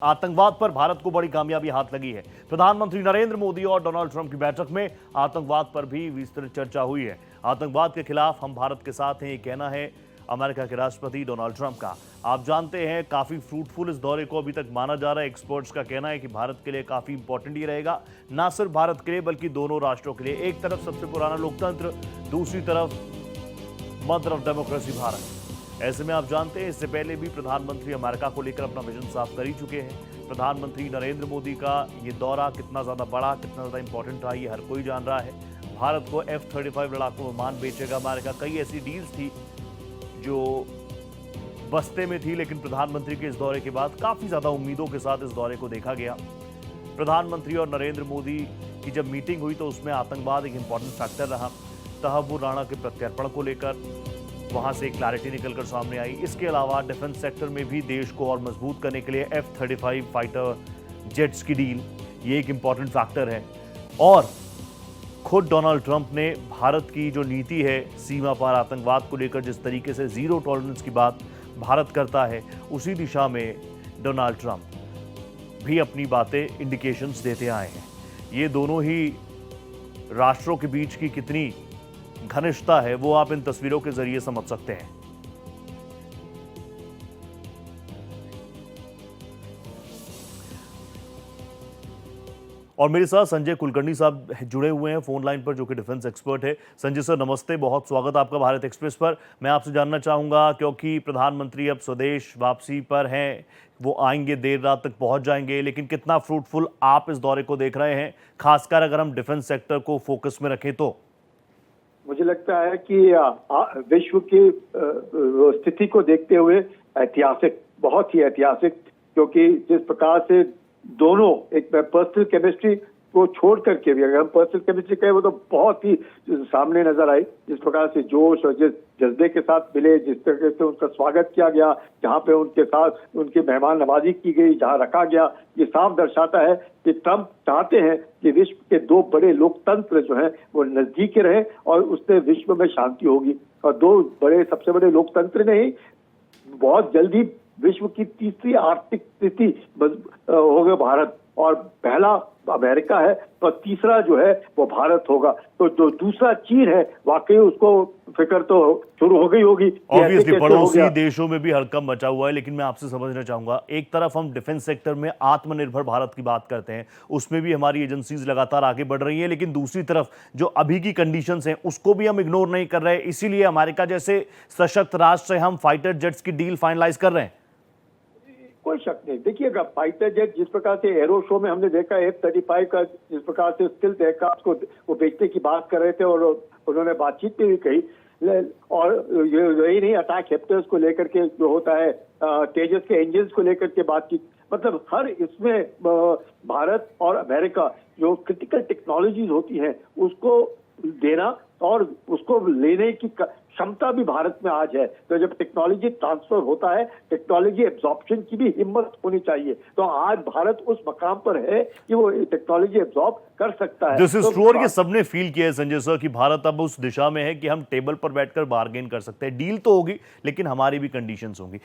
आतंकवाद पर भारत को बड़ी कामयाबी हाथ लगी है। प्रधानमंत्री नरेंद्र मोदी और डोनाल्ड ट्रंप की बैठक में आतंकवाद पर भी विस्तृत चर्चा हुई है। आतंकवाद के खिलाफ हम भारत के साथ हैं, ये कहना है अमेरिका के राष्ट्रपति डोनाल्ड ट्रंप का। आप जानते हैं काफी फ्रूटफुल इस दौरे को अभी तक माना जा रहा है। एक्सपर्ट्स का कहना है कि भारत के लिए काफी इंपॉर्टेंट ये रहेगा, ना सिर्फ भारत के लिए बल्कि दोनों राष्ट्रों के लिए। एक तरफ सबसे पुराना लोकतंत्र, दूसरी तरफ मदर ऑफ डेमोक्रेसी भारत। ऐसे में आप जानते हैं इससे पहले भी प्रधानमंत्री अमेरिका को लेकर अपना विजन साफ कर ही चुके हैं। प्रधानमंत्री नरेंद्र मोदी का ये दौरा कितना ज्यादा बड़ा, कितना ज्यादा इंपॉर्टेंट रहा, ये हर कोई जान रहा है। भारत को F-35 लड़ाकू विमान बेचेगा अमेरिका। कई ऐसी डील्स थी जो बस्ते में थी, लेकिन प्रधानमंत्री के इस दौरे के बाद काफी ज्यादा उम्मीदों के साथ इस दौरे को देखा गया। प्रधानमंत्री और नरेंद्र मोदी की जब मीटिंग हुई तो उसमें आतंकवाद एक इंपॉर्टेंट फैक्टर रहा। तहव्वुर राणा के प्रत्यर्पण को लेकर वहां से क्लैरिटी निकलकर सामने आई। इसके अलावा डिफेंस सेक्टर में भी देश को और मजबूत करने के लिए F-35 फाइटर जेट्स की डील, ये एक इंपॉर्टेंट फैक्टर है। और खुद डोनाल्ड ट्रंप ने भारत की जो नीति है सीमा पार आतंकवाद को लेकर, जिस तरीके से जीरो टॉलरेंस की बात भारत करता है, उसी दिशा में डोनाल्ड ट्रंप भी अपनी बातें इंडिकेशंस देते आए हैं। ये दोनों ही राष्ट्रों के बीच की कितनी घनिष्ठता है वो आप इन तस्वीरों के जरिए समझ सकते हैं। और मेरे साथ संजय कुलकर्णी साहब जुड़े हुए हैं फोन लाइन पर, जो कि डिफेंस एक्सपर्ट है। संजय सर नमस्ते, बहुत स्वागत आपका भारत एक्सप्रेस पर। मैं आपसे जानना चाहूंगा, क्योंकि प्रधानमंत्री अब स्वदेश वापसी पर हैं, वो आएंगे, देर रात तक पहुंच जाएंगे, लेकिन कितना फ्रूटफुल आप इस दौरे को देख रहे हैं, खासकर अगर हम डिफेंस सेक्टर को फोकस में रखें तो? मुझे लगता है कि विश्व की स्थिति को देखते हुए ऐतिहासिक, बहुत ही ऐतिहासिक, क्योंकि जिस प्रकार से दोनों एक पर्सनल केमिस्ट्री को छोड़ करके भी, अगर हम पर्सनल केमिस्ट्री कहें, वो तो बहुत ही सामने नजर आई। जिस प्रकार से जोश और जिस जज्बे के साथ मिले, जिस तरह से उनका स्वागत किया गया, जहाँ पे उनके साथ उनकी मेहमान नवाजी की गई, जहाँ रखा गया, ये साफ दर्शाता है कि ट्रंप चाहते हैं कि विश्व के दो बड़े लोकतंत्र जो हैं वो नजदीक रहे और उससे विश्व में शांति होगी। और दो बड़े, सबसे बड़े लोकतंत्र नहीं, बहुत जल्दी विश्व की तीसरी आर्थिक स्थिति होगा भारत, और पहला अमेरिका है और तीसरा जो है वो भारत होगा। तो जो दूसरा चीन है, वाकई उसको फिक्र तो शुरू हो गई होगी। ऑब्वियसली पड़ोसी देशों में भी हड़कंप मचा हुआ है। लेकिन मैं आपसे समझना चाहूंगा, एक तरफ हम डिफेंस सेक्टर में आत्मनिर्भर भारत की बात करते हैं, उसमें भी हमारी एजेंसीज लगातार आगे बढ़ रही है, लेकिन दूसरी तरफ जो अभी की कंडीशंस हैं उसको भी हम इग्नोर नहीं कर रहे। इसीलिए अमेरिका जैसे सशक्त राष्ट्र से हम फाइटर जेट्स की डील फाइनलाइज कर रहे हैं। कोई शक नहीं। देखिएगा, फाइटर जेट जिस प्रकार से एरो शो में हमने देखा, F-35 का जिस प्रकार से स्टिल्थ एयरक्राफ्ट को वो बेचने की बात कर रहे थे, और उन्होंने बातचीत में भी कही, और यही नहीं, अटैक हेप्टर्स को लेकर के जो होता है, तेजस के इंजन को लेकर के बातचीत, मतलब हर इसमें भारत और अमेरिका जो क्रिटिकल टेक्नोलॉजीज होती हैं उसको देना और उसको लेने की क्षमता भी भारत में आज है। तो जब टेक्नोलॉजी ट्रांसफर होता है, टेक्नोलॉजी एब्जॉर्प्शन की भी हिम्मत होनी चाहिए। तो आज भारत उस मकाम पर है कि वो टेक्नोलॉजी एब्जॉर्ब कर सकता है। दिस इज ट्रू, और ये सबने फील किया है संजय सर कि भारत अब उस दिशा में है कि हम टेबल पर बैठकर बार्गेन कर सकते हैं। डील तो होगी, लेकिन हमारी भी कंडीशंस होंगी।